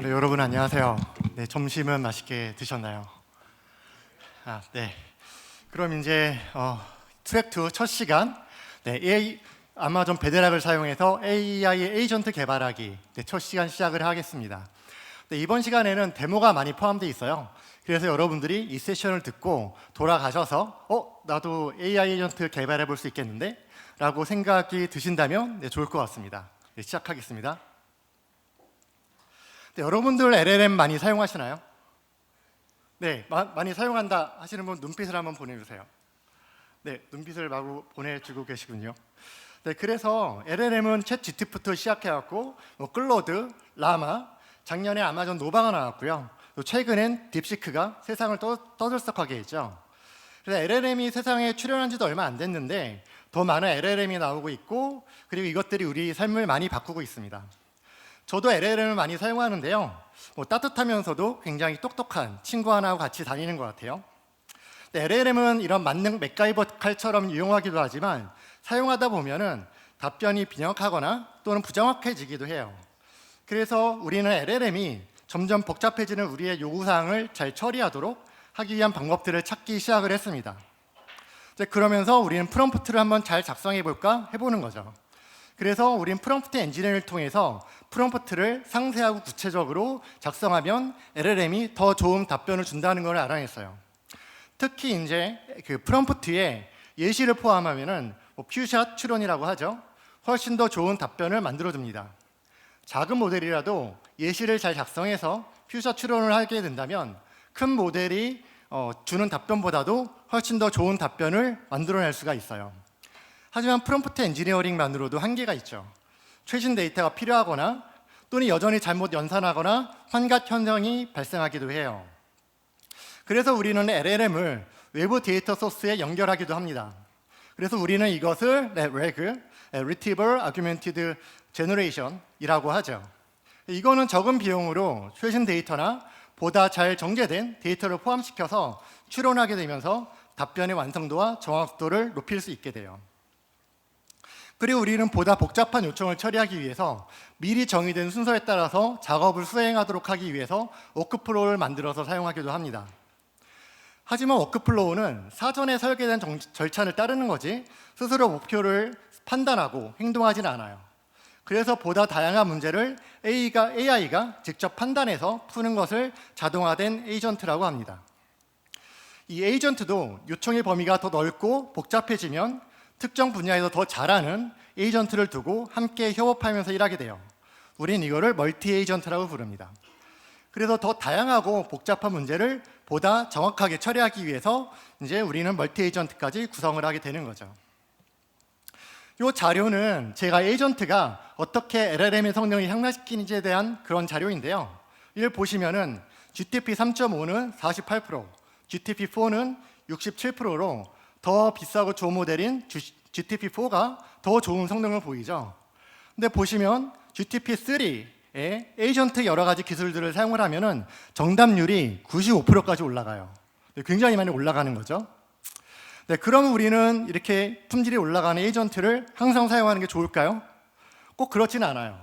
네, 여러분 안녕하세요. 네, 점심은 맛있게 드셨나요? 네. 그럼 이제 트랙 2 첫 시간, 아마존 베드락을 사용해서 AI 에이전트 개발하기 첫 시간 시작을 하겠습니다. 이번 시간에는 데모가 많이 포함되어 있어요. 그래서 여러분들이 이 세션을 듣고 돌아가셔서 나도 AI 에이전트 개발해 볼 수 있겠는데? 라고 생각이 드신다면 좋을 것 같습니다. 시작하겠습니다. 여러분들 LLM 많이 사용하시나요? 네, 많이 사용한다 하시는 분 눈빛을 한번 보내주세요. 네, 눈빛을 마구 보내주고 계시군요. 네, 그래서 LLM은 챗 GTP부터 시작해갖고 클로드, 라마, 작년에 아마존 노바가 나왔고요. 또 최근엔 딥시크가 세상을 떠들썩하게 했죠. 그래서 LLM이 세상에 출현한 지도 얼마 안 됐는데 더 많은 LLM이 나오고 있고, 그리고 이것들이 우리 삶을 많이 바꾸고 있습니다. 저도 LLM을 많이 사용하는데요. 따뜻하면서도 굉장히 똑똑한 친구 하나하고 같이 다니는 것 같아요. LLM은 이런 만능 맥가이버 칼처럼 유용하기도 하지만 사용하다 보면은 답변이 빈약하거나 또는 부정확해지기도 해요. 그래서 우리는 LLM이 점점 복잡해지는 우리의 요구사항을 잘 처리하도록 하기 위한 방법들을 찾기 시작을 했습니다. 그러면서 우리는 프롬프트를 한번 잘 작성해 볼까 해보는 거죠. 그래서 우린 프롬프트 엔지니어링을 통해서 프롬프트를 상세하고 구체적으로 작성하면 LLM이 더 좋은 답변을 준다는 걸 알아냈어요. 특히 이제 그 프롬프트에 예시를 포함하면은 퓨샷 추론이라고 하죠. 훨씬 더 좋은 답변을 만들어줍니다. 작은 모델이라도 예시를 잘 작성해서 퓨샷 추론을 하게 된다면 큰 모델이 주는 답변보다도 훨씬 더 좋은 답변을 만들어낼 수가 있어요. 하지만 프롬프트 엔지니어링만으로도 한계가 있죠. 최신 데이터가 필요하거나 또는 여전히 잘못 연산하거나 환각 현상이 발생하기도 해요. 그래서 우리는 LLM을 외부 데이터 소스에 연결하기도 합니다. 그래서 우리는 이것을 RAG, Retrieval Augmented Generation이라고 하죠. 이거는 적은 비용으로 최신 데이터나 보다 잘 정제된 데이터를 포함시켜서 추론하게 되면서 답변의 완성도와 정확도를 높일 수 있게 돼요. 그리고 우리는 보다 복잡한 요청을 처리하기 위해서 미리 정의된 순서에 따라서 작업을 수행하도록 하기 위해서 워크플로우를 만들어서 사용하기도 합니다. 하지만 워크플로우는 사전에 설계된 절차를 따르는 거지 스스로 목표를 판단하고 행동하지는 않아요. 그래서 보다 다양한 문제를 AI가 직접 판단해서 푸는 것을 자동화된 에이전트라고 합니다. 이 에이전트도 요청의 범위가 더 넓고 복잡해지면 특정 분야에서 더 잘하는 에이전트를 두고 함께 협업하면서 일하게 돼요. 우린 이거를 멀티 에이전트라고 부릅니다. 그래서 더 다양하고 복잡한 문제를 보다 정확하게 처리하기 위해서 이제 우리는 멀티 에이전트까지 구성을 하게 되는 거죠. 이 자료는 제가 에이전트가 어떻게 LLM의 성능을 향상시키는지에 대한 그런 자료인데요. 이걸 보시면은 GTP 3.5는 48%, GTP4는 67%로 더 비싸고 좋은 모델인 GTP4가 더 좋은 성능을 보이죠. 근데 보시면 GTP3에 에이전트 여러 가지 기술들을 사용을 하면은 정답률이 95%까지 올라가요. 굉장히 많이 올라가는 거죠. 그럼 우리는 이렇게 품질이 올라가는 에이전트를 항상 사용하는 게 좋을까요? 꼭 그렇지는 않아요.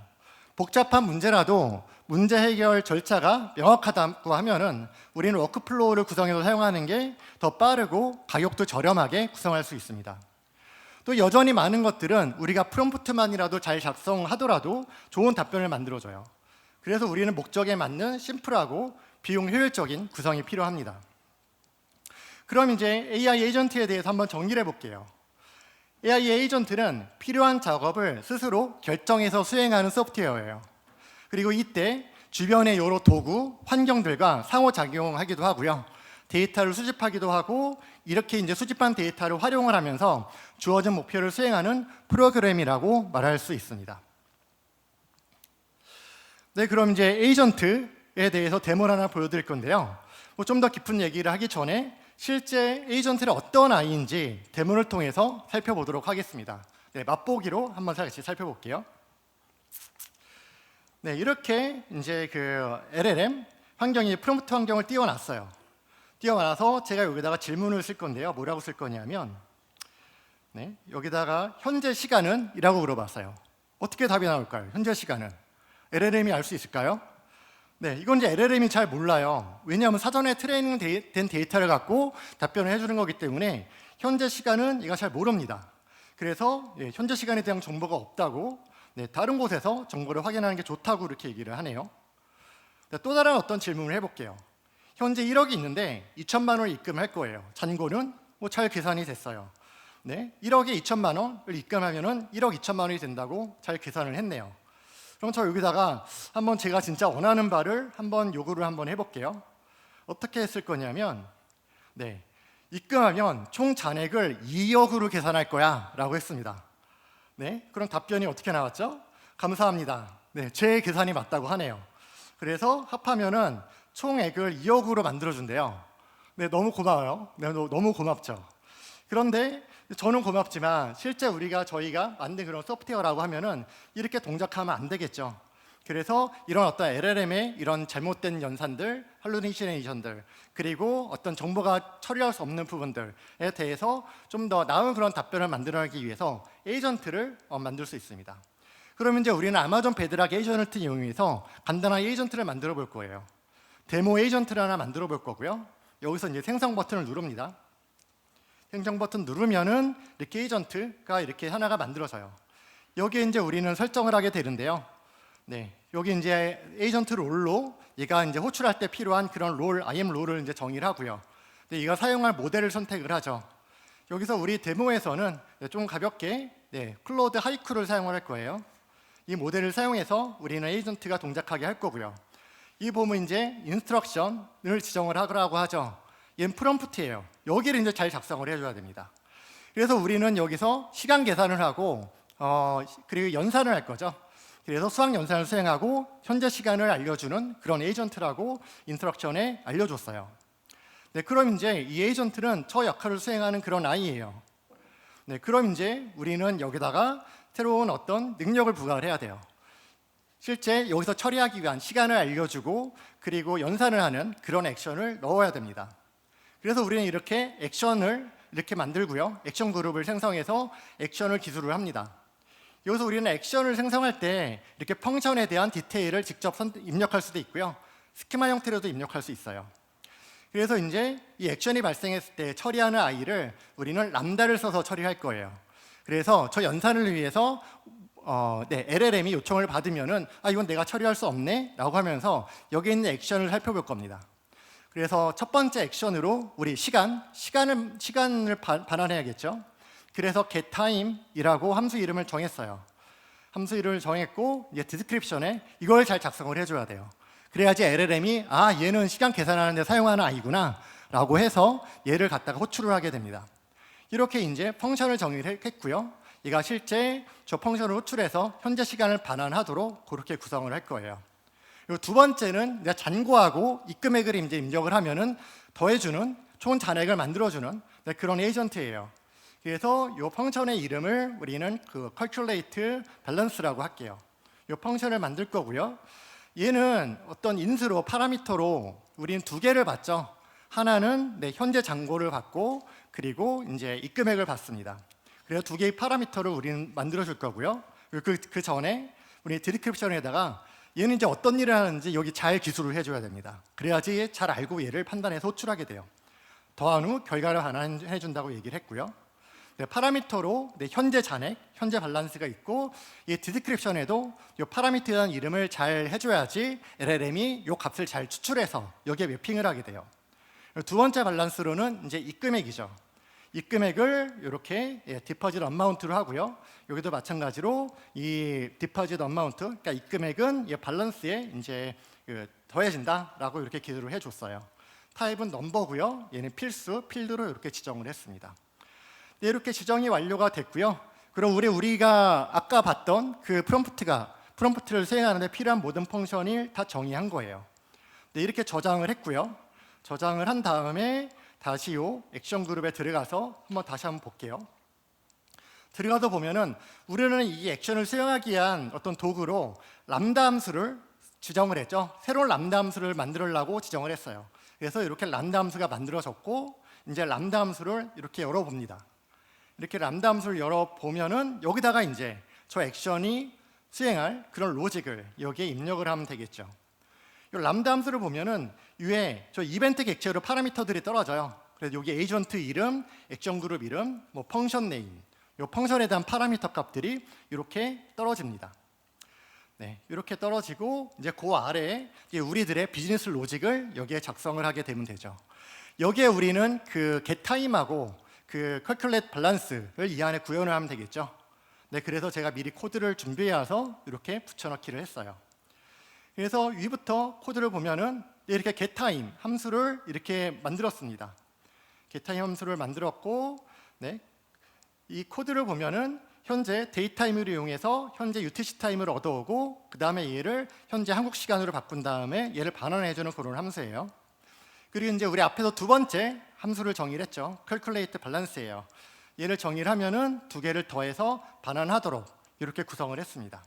복잡한 문제라도 문제 해결 절차가 명확하다고 하면은 우리는 워크플로우를 구성해서 사용하는 게 더 빠르고 가격도 저렴하게 구성할 수 있습니다. 또 여전히 많은 것들은 우리가 프롬프트만이라도 잘 작성하더라도 좋은 답변을 만들어줘요. 그래서 우리는 목적에 맞는 심플하고 비용 효율적인 구성이 필요합니다. 그럼 이제 AI 에이전트에 대해서 한번 정리를 해볼게요. AI 에이전트는 필요한 작업을 스스로 결정해서 수행하는 소프트웨어예요. 그리고 이때 주변의 여러 도구, 환경들과 상호작용하기도 하고요. 데이터를 수집하기도 하고 이렇게 이제 수집한 데이터를 활용을 하면서 주어진 목표를 수행하는 프로그램이라고 말할 수 있습니다. 네, 그럼 이제 에이전트에 대해서 데모를 하나 보여드릴 건데요. 좀 더 깊은 얘기를 하기 전에 실제 에이전트는 어떤 아이인지 데모를 통해서 살펴보도록 하겠습니다. 네, 맛보기로 한번 같이 살펴볼게요. 네, 이렇게 이제 그 LLM 환경이 프롬프트 환경을 띄워놨어요. 띄워놔서 제가 여기다가 질문을 쓸 건데요. 뭐라고 쓸 거냐면 여기다가 현재 시간은? 이라고 물어봤어요. 어떻게 답이 나올까요? 현재 시간은? LLM이 알 수 있을까요? 네, 이건 이제 LLM이 잘 몰라요. 왜냐하면 사전에 트레이닝 된 데이터를 갖고 답변을 해주는 거기 때문에 현재 시간은 얘가 잘 모릅니다. 그래서 현재 시간에 대한 정보가 없다고 다른 곳에서 정보를 확인하는 게 좋다고 이렇게 얘기를 하네요. 또 다른 어떤 질문을 해볼게요. 현재 1억이 있는데 2천만 원을 입금할 거예요. 잔고는 잘 계산이 됐어요. 1억에 2천만 원을 입금하면은 1억 2천만 원이 된다고 잘 계산을 했네요. 그럼 저 여기다가 한번 제가 진짜 원하는 바를 한번 요구를 한번 해볼게요. 어떻게 했을 거냐면 입금하면 총 잔액을 2억으로 계산할 거야 라고 했습니다. 그럼 답변이 어떻게 나왔죠? 감사합니다. 제 계산이 맞다고 하네요. 그래서 합하면은 총액을 2억으로 만들어준대요. 너무 고마워요. 너무 고맙죠. 그런데 저는 고맙지만 실제 저희가 만든 그런 소프트웨어라고 하면은 이렇게 동작하면 안 되겠죠. 그래서 이런 어떤 LLM의 이런 잘못된 연산들, 할루시네이션들, 그리고 어떤 정보가 처리할 수 없는 부분들에 대해서 좀 더 나은 그런 답변을 만들어내기 위해서 에이전트를 만들 수 있습니다. 그러면 이제 우리는 아마존 베드락 에이전트 이용해서 간단한 에이전트를 만들어 볼 거예요. 데모 에이전트를 하나 만들어 볼 거고요. 여기서 이제 생성 버튼을 누릅니다. 생성 버튼 누르면은 이렇게 에이전트가 이렇게 하나가 만들어져요. 여기에 이제 우리는 설정을 하게 되는데요. 여기 이제 에이전트 롤로 얘가 이제 호출할 때 필요한 그런 롤, IAM 롤을 이제 정의를 하고요. 얘가 사용할 모델을 선택을 하죠. 여기서 우리 데모에서는 좀 가볍게 클로드 하이쿠를 사용할 거예요. 이 모델을 사용해서 우리는 에이전트가 동작하게 할 거고요. 이 보면 이제 인스트럭션을 지정을 하라고 하죠. 얘는 프롬프트예요. 여기를 이제 잘 작성을 해줘야 됩니다. 그래서 우리는 여기서 시간 계산을 하고 그리고 연산을 할 거죠. 그래서 수학 연산을 수행하고 현재 시간을 알려주는 그런 에이전트라고 인스트럭션에 알려줬어요. 그럼 이제 이 에이전트는 저 역할을 수행하는 그런 아이예요. 그럼 이제 우리는 여기다가 새로운 어떤 능력을 부과를 해야 돼요. 실제 여기서 처리하기 위한 시간을 알려주고 그리고 연산을 하는 그런 액션을 넣어야 됩니다. 그래서 우리는 이렇게 액션을 이렇게 만들고요. 액션 그룹을 생성해서 액션을 기술을 합니다. 여기서 우리는 액션을 생성할 때 이렇게 펑션에 대한 디테일을 직접 입력할 수도 있고요. 스키마 형태로도 입력할 수 있어요. 그래서 이제 이 액션이 발생했을 때 처리하는 아이를 우리는 람다를 써서 처리할 거예요. 그래서 저 연산을 위해서 LLM이 요청을 받으면은 이건 내가 처리할 수 없네 라고 하면서 여기 있는 액션을 살펴볼 겁니다. 그래서 첫 번째 액션으로 우리 시간을 반환해야겠죠. 그래서 getTime이라고 함수 이름을 정했어요. 함수 이름을 정했고 이제 디스크립션에 이걸 잘 작성을 해줘야 돼요. 그래야지 LLM이 얘는 시간 계산하는 데 사용하는 아이구나 라고 해서 얘를 갖다가 호출을 하게 됩니다. 이렇게 이제 펑션을 정의를 했고요. 얘가 실제 저 펑션을 호출해서 현재 시간을 반환하도록 그렇게 구성을 할 거예요. 그리고 두 번째는 내가 잔고하고 입금액을 이제 입력을 하면은 더해주는 총 잔액을 만들어주는 그런 에이전트예요. 그래서 이 펑션의 이름을 우리는 calculate balance라고 할게요. 이 펑션을 만들 거고요. 얘는 어떤 인수로 파라미터로 우리는 두 개를 받죠. 하나는 현재 잔고를 받고 그리고 이제 입금액을 받습니다. 그래서 두 개의 파라미터를 우리는 만들어 줄 거고요. 그 전에 우리 디스크립션에다가 얘는 이제 어떤 일을 하는지 여기 잘 기술을 해줘야 됩니다. 그래야지 잘 알고 얘를 판단해서 호출하게 돼요. 더한 후 결과를 반환해 준다고 얘기를 했고요. 파라미터로 현재 잔액, 현재 밸런스가 있고 이 디스크립션에도 이 파라미터에 대한 이름을 잘 해줘야지 LLM이 이 값을 잘 추출해서 여기에 매핑을 하게 돼요. 두 번째 밸런스로는 이제 입금액이죠. 입금액을 이렇게 디퍼짓 엄마운트로 하고요. 여기도 마찬가지로 이 디퍼짓 엄마운트, 그러니까 입금액은 이 밸런스에 이제 더해진다라고 이렇게 기술을 해줬어요. 타입은 넘버고요. 얘는 필수, 필드로 이렇게 지정을 했습니다. 이렇게 지정이 완료가 됐고요. 그럼 우리가 아까 봤던 그 프롬프트를 수행하는 데 필요한 모든 펑션이 다 정의한 거예요. 이렇게 저장을 했고요. 저장을 한 다음에 다시 이 액션 그룹에 들어가서 다시 한번 볼게요. 들어가서 보면은 우리는 이 액션을 수행하기 위한 어떤 도구로 람다 함수를 지정을 했죠. 새로운 람다 함수를 만들려고 지정을 했어요. 그래서 이렇게 람다 함수가 만들어졌고 이제 람다 함수를 이렇게 열어봅니다. 이렇게 람다 함수를 열어보면은 여기다가 이제 저 액션이 수행할 그런 로직을 여기에 입력을 하면 되겠죠. 이 람다 함수를 보면은 위에 저 이벤트 객체로 파라미터들이 떨어져요. 그래서 여기 에이전트 이름, 액션 그룹 이름, 뭐 펑션 네임, 이 펑션에 대한 파라미터 값들이 이렇게 떨어집니다. 네, 이렇게 떨어지고 이제 그 아래에 이제 우리들의 비즈니스 로직을 여기에 작성을 하게 되면 되죠. 여기에 우리는 그 getTime하고 그 calculate balance를 이 안에 구현을 하면 되겠죠. 네, 그래서 제가 미리 코드를 준비해서 이렇게 붙여넣기를 했어요. 그래서 위부터 코드를 보면은 이렇게 getTime 함수를 이렇게 만들었습니다. getTime 함수를 만들었고, 네, 이 코드를 보면은 현재 데이타임을 이용해서 현재 UTC 타임을 얻어오고 그 다음에 얘를 현재 한국 시간으로 바꾼 다음에 얘를 반환해주는 그런 함수예요. 그리고 이제 우리 앞에서 두 번째 함수를 정의를 했죠. calculate balance예요. 얘를 정의를 하면은 두 개를 더해서 반환하도록 이렇게 구성을 했습니다.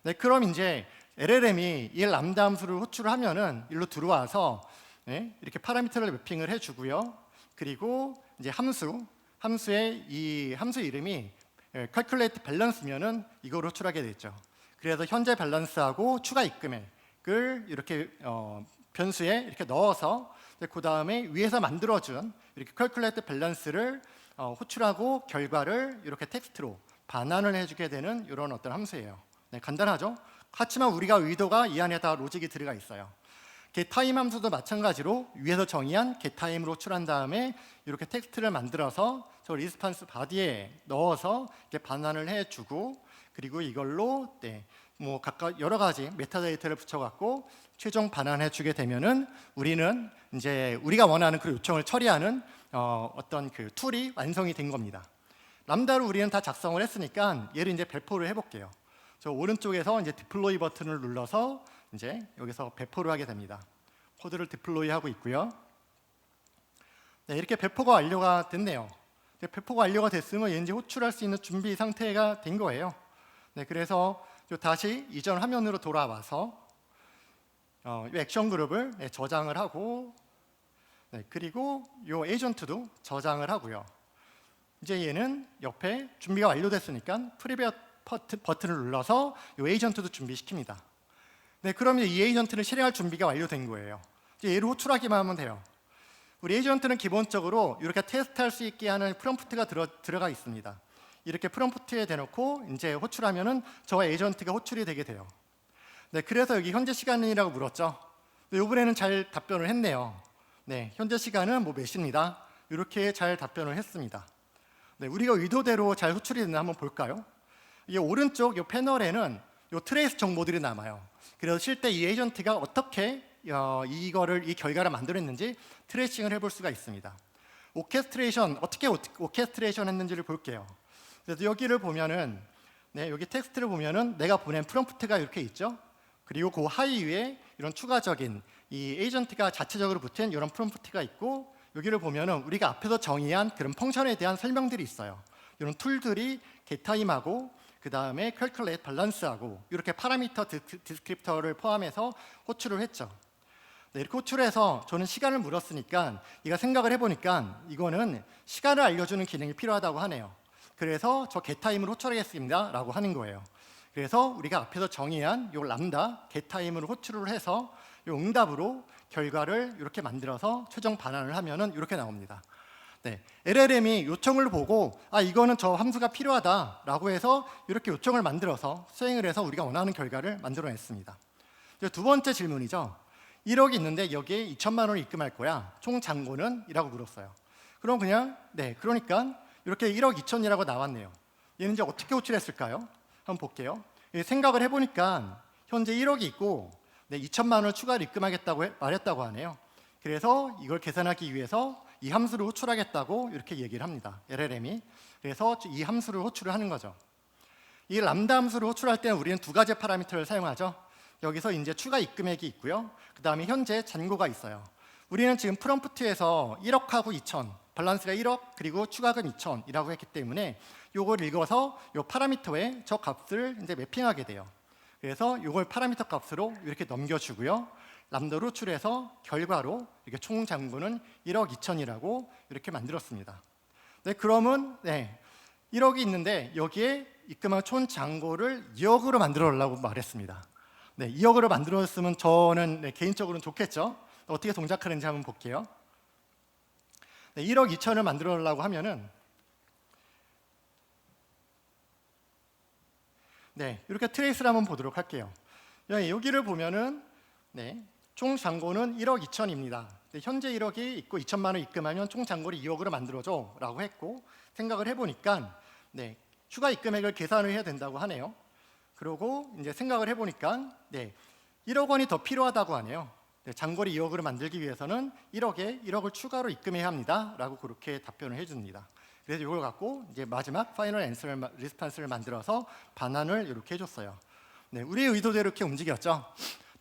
네, 그럼 이제 LLM이 이 람다 함수를 호출을 하면은 일로 들어와서 네, 이렇게 파라미터를 매핑을 해주고요. 그리고 이제 함수의 이 함수 이름이 calculate balance면은 이걸 호출하게 되죠. 그래서 현재 밸런스하고 추가 입금액을 이렇게 변수에 이렇게 넣어서 그 다음에 위에서 만들어준 이렇게 calculate balance를 호출하고 결과를 이렇게 텍스트로 반환을 해주게 되는 이런 어떤 함수예요. 네, 간단하죠? 하지만 우리가 의도가 이 안에 다 로직이 들어가 있어요. getTime 함수도 마찬가지로 위에서 정의한 getTime으로 호출한 다음에 이렇게 텍스트를 만들어서 저 리스폰스 바디에 넣어서 이렇게 반환을 해주고 그리고 이걸로 네, 뭐 각각 여러 가지 메타데이터를 붙여갖고 최종 반환해주게 되면은 우리는 이제 우리가 원하는 그 요청을 처리하는 어떤 그 툴이 완성이 된 겁니다. 람다를 우리는 다 작성을 했으니까 얘를 이제 배포를 해볼게요. 저 오른쪽에서 이제 디플로이 버튼을 눌러서 이제 여기서 배포를 하게 됩니다. 코드를 디플로이 하고 있고요. 네, 이렇게 배포가 완료가 됐네요. 배포가 완료가 됐으면 이제 호출할 수 있는 준비 상태가 된 거예요. 네, 그래서 다시 이전 화면으로 돌아와서 이 액션 그룹을 저장을 하고 네, 그리고 이 에이전트도 저장을 하고요. 이제 얘는 옆에 준비가 완료됐으니까 프리베어 버튼을 눌러서 이 에이전트도 준비시킵니다. 네, 그러면 이 에이전트는 실행할 준비가 완료된 거예요. 이제 얘를 호출하기만 하면 돼요. 우리 에이전트는 기본적으로 이렇게 테스트할 수 있게 하는 프롬프트가 들어가 있습니다. 이렇게 프롬프트에 대놓고 이제 호출하면은 저 에이전트가 호출이 되게 돼요. 네, 그래서 여기 현재 시간이라고 물었죠. 네, 이번에는 잘 답변을 했네요. 네, 현재 시간은 뭐 몇 시입니다. 이렇게 잘 답변을 했습니다. 네, 우리가 의도대로 잘 호출이 됐나 한번 볼까요? 이 오른쪽 이 패널에는 이 트레이스 정보들이 남아요. 그래서 실제 이 에이전트가 어떻게 이 결과를 만들었는지 트레이싱을 해볼 수가 있습니다. 오케스트레이션 어떻게 오케스트레이션 했는지를 볼게요. 그래서 여기를 보면은 네, 여기 텍스트를 보면은 내가 보낸 프롬프트가 이렇게 있죠. 그리고 그 하위 위에 이런 추가적인 이 에이전트가 자체적으로 붙은 이런 프롬프트가 있고 여기를 보면은 우리가 앞에서 정의한 그런 펑션에 대한 설명들이 있어요. 이런 툴들이 getTime하고 그 다음에 calculate balance하고 이렇게 파라미터 디스크립터를 포함해서 호출을 했죠. 네, 이렇게 호출해서 저는 시간을 물었으니까 이가 생각을 해보니까 이거는 시간을 알려주는 기능이 필요하다고 하네요. 그래서 저 getTime을 호출하겠습니다 라고 하는 거예요. 그래서 우리가 앞에서 정의한 요 람다 getTime을 호출을 해서 요 응답으로 결과를 이렇게 만들어서 최종 반환을 하면은 이렇게 나옵니다. 네, LLM이 요청을 보고 이거는 저 함수가 필요하다라고 해서 이렇게 요청을 만들어서 수행을 해서 우리가 원하는 결과를 만들어냈습니다. 두 번째 질문이죠. 1억이 있는데 여기에 2천만 원을 입금할 거야. 총 잔고는? 이라고 물었어요. 그럼 그냥 그러니까 이렇게 1억 2천이라고 나왔네요. 얘는 이제 어떻게 호출했을까요? 한번 볼게요. 생각을 해보니까 현재 1억이 있고 2천만 원을 추가로 입금하겠다고 말했다고 하네요. 그래서 이걸 계산하기 위해서 이 함수를 호출하겠다고 이렇게 얘기를 합니다. LLM이. 그래서 이 함수를 호출을 하는 거죠. 이 람다 함수를 호출할 때는 우리는 두 가지 파라미터를 사용하죠. 여기서 이제 추가 입금액이 있고요. 그 다음에 현재 잔고가 있어요. 우리는 지금 프롬프트에서 1억하고 2천, 밸런스가 1억 그리고 추가금 2천이라고 했기 때문에 이걸 읽어서 이 파라미터에 저 값을 이제 매핑하게 돼요. 그래서 이걸 파라미터 값으로 이렇게 넘겨주고요. 람다로 호출해서 결과로 이렇게 총 잔고는 1억 2천이라고 이렇게 만들었습니다. 네, 그러면 1억이 있는데 여기에 입금한 총 잔고를 2억으로 만들어 달라고 말했습니다. 네, 2억으로 만들었으면 저는 개인적으로는 좋겠죠. 어떻게 동작하는지 한번 볼게요. 네, 1억 2천을 만들려고 하면은 네, 이렇게 트레이스를 한번 보도록 할게요. 여기를 보면은 총 잔고는 1억 2천입니다. 현재 1억이 있고 2천만 원 입금하면 총 잔고를 2억으로 만들어줘라고 했고 생각을 해보니까 추가 입금액을 계산을 해야 된다고 하네요. 그리고 이제 생각을 해보니까 1억 원이 더 필요하다고 하네요. 잔고를 2억으로 만들기 위해서는 1억을 추가로 입금해야 합니다라고 그렇게 답변을 해줍니다. 그래서 이걸 갖고 이제 마지막 파이널 앤서 리스판스를 만들어서 반환을 이렇게 해줬어요. 우리의 의도대로 이렇게 움직였죠.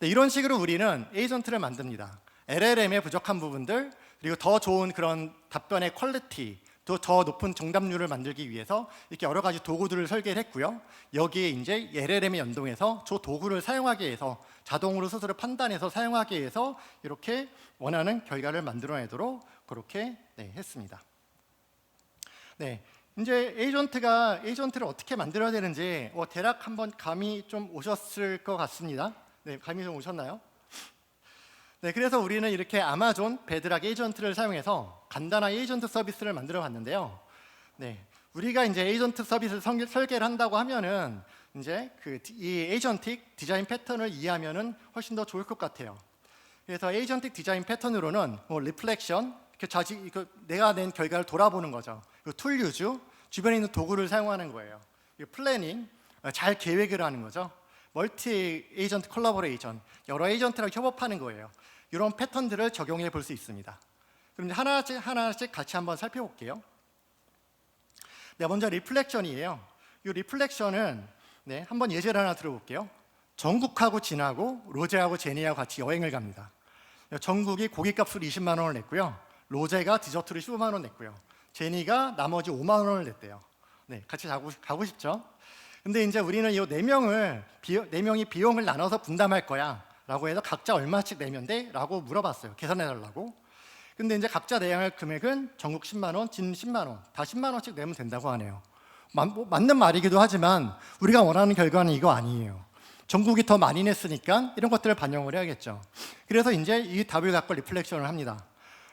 이런 식으로 우리는 에이전트를 만듭니다. LLM의 부족한 부분들 그리고 더 좋은 그런 답변의 퀄리티 또 더 높은 정답률을 만들기 위해서 이렇게 여러 가지 도구들을 설계를 했고요. 여기에 이제 LLM에 연동해서 저 도구를 사용하게 해서 자동으로 스스로 판단해서 사용하게 해서 이렇게 원하는 결과를 만들어내도록 그렇게 했습니다. 이제 에이전트를 어떻게 만들어야 되는지 대략 한번 감이 좀 오셨을 것 같습니다. 감이 좀 오셨나요? 그래서 우리는 이렇게 아마존 베드락 에이전트를 사용해서 간단한 에이전트 서비스를 만들어 봤는데요. 우리가 이제 에이전트 서비스를 설계를 한다고 하면은 이제 이 에이전틱 디자인 패턴을 이해하면은 훨씬 더 좋을 것 같아요. 그래서 에이전틱 디자인 패턴으로는 리플렉션, 내가 낸 결과를 돌아보는 거죠. 툴 유즈, 주변에 있는 도구를 사용하는 거예요. 플래닝, 잘 계획을 하는 거죠. 멀티 에이전트 콜라보레이션, 여러 에이전트랑 협업하는 거예요. 이런 패턴들을 적용해 볼 수 있습니다. 그럼 이제 하나씩 같이 한번 살펴볼게요. 먼저 리플렉션이에요. 이 리플렉션은 한번 예제를 하나 들어볼게요. 정국하고 진하고 로제하고 제니하고 같이 여행을 갑니다. 정국이 고깃값으로 20만 원을 냈고요. 로제가 디저트로 15만 원 냈고요. 제니가 나머지 5만 원을 냈대요. 같이 가고 싶죠? 근데 이제 우리는 이 네 명이 비용을 나눠서 분담할 거야 라고 해서 각자 얼마씩 내면 돼? 라고 물어봤어요. 계산해 달라고. 근데 이제 각자 내야 할 금액은 정국 10만 원, 진 10만 원, 다 10만 원씩 내면 된다고 하네요. 맞는 말이기도 하지만 우리가 원하는 결과는 이거 아니에요. 정국이 더 많이 냈으니까 이런 것들을 반영을 해야겠죠. 그래서 이제 이 답을 갖고 리플렉션을 합니다.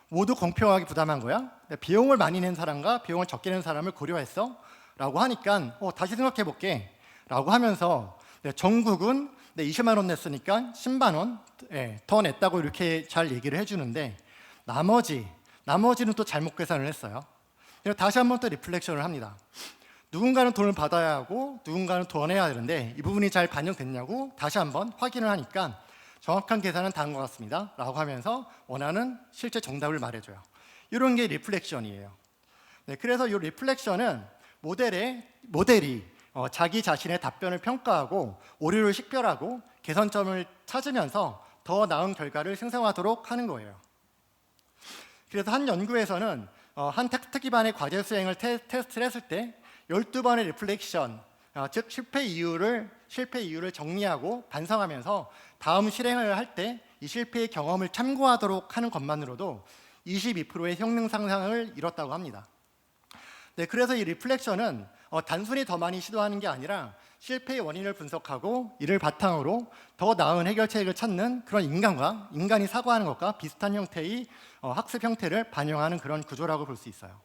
모두 공평하게 부담한 거야? 비용을 많이 낸 사람과 비용을 적게 낸 사람을 고려했어? 라고 하니까 다시 생각해 볼게 라고 하면서 정국은 20만 원 냈으니까 10만 원 더 냈다고 이렇게 잘 얘기를 해주는데 나머지는 또 잘못 계산을 했어요. 그래서 다시 한번 또 리플렉션을 합니다. 누군가는 돈을 받아야 하고 누군가는 더 내야 되는데 이 부분이 잘 반영됐냐고 다시 한번 확인을 하니까 정확한 계산은 다른 것 같습니다 라고 하면서 원하는 실제 정답을 말해줘요. 이런 게 리플렉션이에요. 그래서 이 리플렉션은 모델이 자기 자신의 답변을 평가하고 오류를 식별하고 개선점을 찾으면서 더 나은 결과를 생성하도록 하는 거예요. 그래서 한 연구에서는 한 텍스트 기반의 과제 수행을 테스트를 했을 때 12번의 리플렉션, 즉 실패 이유를 정리하고 반성하면서 다음 실행을 할 때 이 실패의 경험을 참고하도록 하는 것만으로도 22%의 성능 상승을 이뤘다고 합니다. 그래서 이 리플렉션은 단순히 더 많이 시도하는 게 아니라 실패의 원인을 분석하고 이를 바탕으로 더 나은 해결책을 찾는 그런 인간이 사고하는 것과 비슷한 형태의 학습 형태를 반영하는 그런 구조라고 볼 수 있어요.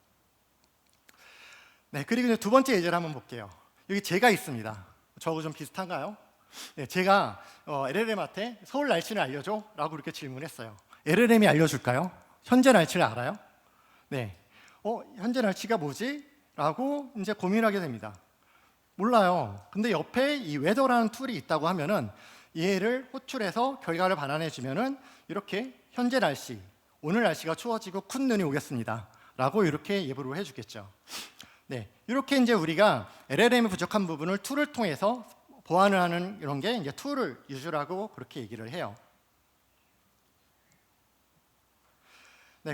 그리고 이제 두 번째 예제를 한번 볼게요. 여기 제가 있습니다. 저하고 좀 비슷한가요? 제가 LLM한테 서울 날씨를 알려줘 라고 이렇게 질문했어요. LLM이 알려줄까요? 현재 날씨를 알아요? 현재 날씨가 뭐지? 라고 이제 고민하게 됩니다. 몰라요. 근데 옆에 이 웨더라는 툴이 있다고 하면은 얘를 호출해서 결과를 반환해 주면은 이렇게 현재 날씨, 오늘 날씨가 추워지고 큰 눈이 오겠습니다 라고 이렇게 예보를 해주겠죠. 이렇게 이제 우리가 LLM이 부족한 부분을 툴을 통해서 보완을 하는 이런 게 이제 툴을 유즈라고 그렇게 얘기를 해요.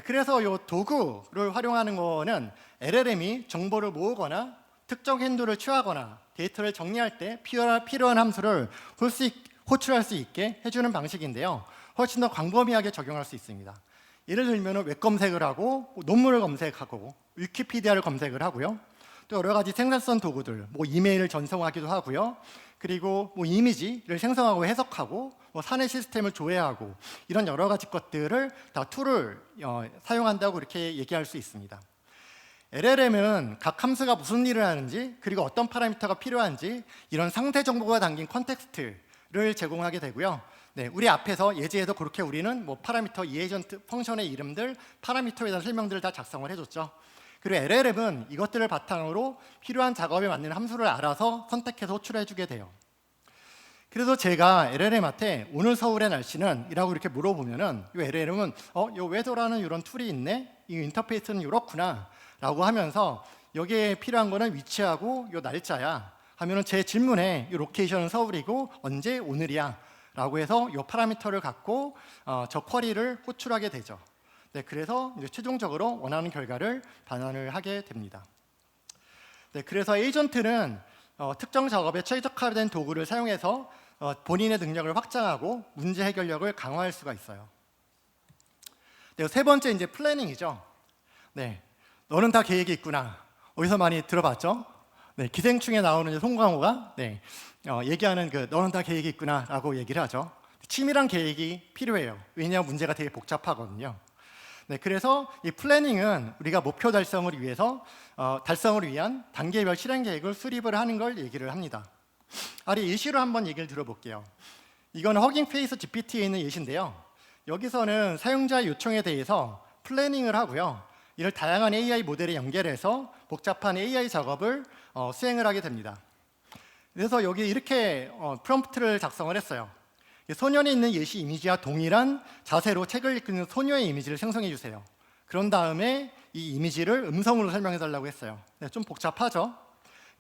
그래서 이 도구를 활용하는 거는 LLM이 정보를 모으거나 특정 행동을 취하거나 데이터를 정리할 때 필요한 함수를 호출할 수 있게 해주는 방식인데요. 훨씬 더 광범위하게 적용할 수 있습니다. 예를 들면 웹 검색을 하고 논문을 검색하고 위키피디아를 검색을 하고요. 또 여러 가지 생산성 도구들, 뭐 이메일을 전송하기도 하고요. 그리고 뭐 이미지를 생성하고 해석하고 뭐 사내 시스템을 조회하고 이런 여러 가지 것들을 다 툴을 사용한다고 이렇게 얘기할 수 있습니다. LLM은 각 함수가 무슨 일을 하는지 그리고 어떤 파라미터가 필요한지 이런 상세 정보가 담긴 컨텍스트를 제공하게 되고요. 네, 우리 앞에서 예제에도 그렇게 우리는 뭐 파라미터, 이에이전트 펑션의 이름들, 파라미터에 대한 설명들을 다 작성을 해줬죠. 그리고 LLM은 이것들을 바탕으로 필요한 작업에 맞는 함수를 알아서 선택해서 호출해주게 돼요. 그래서 제가 LLM한테 오늘 서울의 날씨는? 이라고 이렇게 물어보면은 이 LLM은 요 웨더라는 이런 툴이 있네? 이 인터페이스는 이렇구나 라고 하면서 여기에 필요한 거는 위치하고 요 날짜야 하면은 제 질문에 이 로케이션은 서울이고 언제? 오늘이야 라고 해서 이 파라미터를 갖고 저 쿼리를 호출하게 되죠. 네, 그래서 이제 최종적으로 원하는 결과를 반환을 하게 됩니다. 네, 그래서 에이전트는 특정 작업에 최적화된 도구를 사용해서 본인의 능력을 확장하고 문제 해결력을 강화할 수가 있어요. 네, 세 번째 이제 플래닝이죠. 네, 너는 다 계획이 있구나. 어디서 많이 들어봤죠? 네, 기생충에 나오는 송강호가 얘기하는 그 너는 다 계획이 있구나라고 얘기를 하죠. 치밀한 계획이 필요해요. 왜냐하면 문제가 되게 복잡하거든요. 네, 그래서 이 플래닝은 우리가 목표 달성을 위해서 달성을 위한 단계별 실행 계획을 수립을 하는 걸 얘기를 합니다. 아래 예시로 한번 얘기를 들어볼게요. 이건 허깅 페이스 GPT에 있는 예시인데요. 여기서는 사용자 요청에 대해서 플래닝을 하고요. 이를 다양한 AI 모델에 연결해서 복잡한 AI 작업을 수행을 하게 됩니다. 그래서 여기 이렇게 프롬프트를 작성을 했어요. 소년이 있는 예시 이미지와 동일한 자세로 책을 읽는 소녀의 이미지를 생성해 주세요. 그런 다음에 이 이미지를 음성으로 설명해 달라고 했어요. 네, 좀 복잡하죠?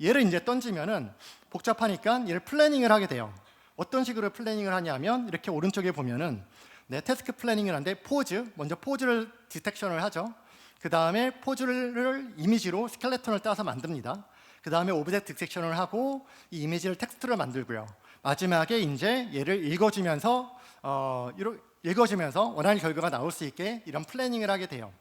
얘를 이제 던지면은 복잡하니까 얘를 플래닝을 하게 돼요. 어떤 식으로 플래닝을 하냐면 이렇게 오른쪽에 보면은 태스크 플래닝을 하는데 먼저 포즈를 디텍션을 하죠. 그 다음에 포즈를 이미지로 스켈레톤을 따서 만듭니다. 그 다음에 오브젝트 디텍션을 하고 이 이미지를 텍스트로 만들고요. 마지막에 이제 얘를 읽어주면서 원하는 결과가 나올 수 있게 이런 플래닝을 하게 돼요.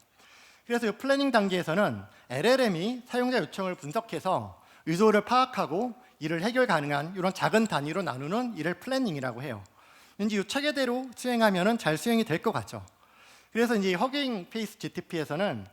그래서 이 플래닝 단계에서는 LLM이 사용자 요청을 분석해서 의도를 파악하고 이를 해결 가능한 이런 작은 단위로 나누는 이를 플래닝이라고 해요. 왠지 이 체계대로 수행하면은 잘 수행이 될 것 같죠. 그래서 이제 허깅 페이스 GTP에서는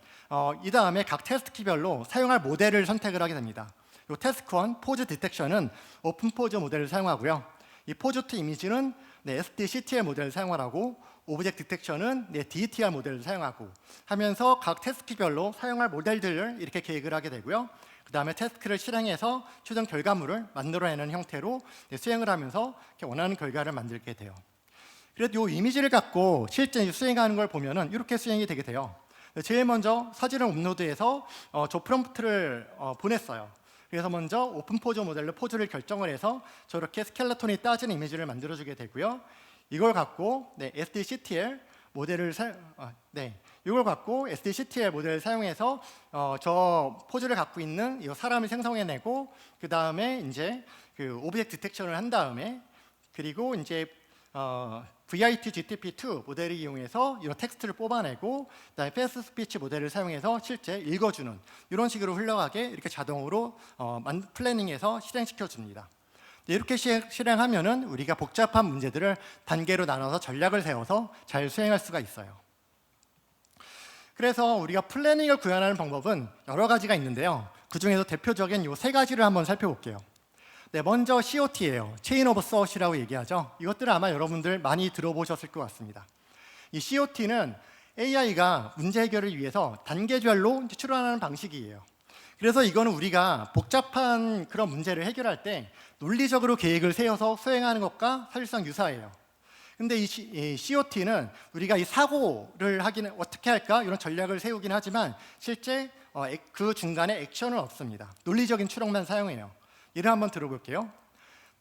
이 다음에 각 테스트 키별로 사용할 모델을 선택을 하게 됩니다. 이 태스크 1 포즈 디텍션은 오픈 포즈 모델을 사용하고요. 이 포즈 2 이미지는 SDCTL 모델을 사용하라고, 오브젝트 디텍션은 DETR 모델을 사용하고 하면서 각 테스트 키별로 사용할 모델들을 이렇게 계획을 하게 되고요. 그 다음에 태스크를 실행해서 최종 결과물을 만들어내는 형태로 수행을 하면서 이렇게 원하는 결과를 만들게 돼요. 그래도 이 이미지를 갖고 실제 수행하는 걸 보면은 이렇게 수행이 되게 돼요. 제일 먼저 사진을 업로드해서 저 프롬프트를 보냈어요. 그래서 먼저 오픈 포즈 모델로 포즈를 결정을 해서 저렇게 스켈레톤이 따진 이미지를 만들어주게 되고요. 이걸 갖고 SDCTL 모델을 사용해서 저 포즈를 갖고 있는 이 사람을 생성해내고 그 다음에 이제 그 오브젝트 디텍션을 한 다음에 그리고 이제 VIT GTP2 모델을 이용해서 이런 텍스트를 뽑아내고 그다음에 패스트 스피치 모델을 사용해서 실제 읽어주는 이런 식으로 흘러가게 이렇게 자동으로 플래닝해서 실행시켜 줍니다. 이렇게 실행하면은 우리가 복잡한 문제들을 단계로 나눠서 전략을 세워서 잘 수행할 수가 있어요. 그래서 우리가 플래닝을 구현하는 방법은 여러 가지가 있는데요. 그 중에서 대표적인 이 세 가지를 한번 살펴볼게요. 먼저 COT예요. Chain of Thought이라고 얘기하죠. 이것들은 아마 여러분들 많이 들어보셨을 것 같습니다. 이 COT는 AI가 문제 해결을 위해서 단계별로 추론하는 방식이에요. 그래서 이거는 우리가 복잡한 그런 문제를 해결할 때 논리적으로 계획을 세워서 수행하는 것과 사실상 유사해요. 근데 이 COT는 우리가 이 사고를 하기는 어떻게 할까 이런 전략을 세우긴 하지만 실제 그 중간에 액션은 없습니다. 논리적인 추론만 사용해요. 예를 한번 들어볼게요.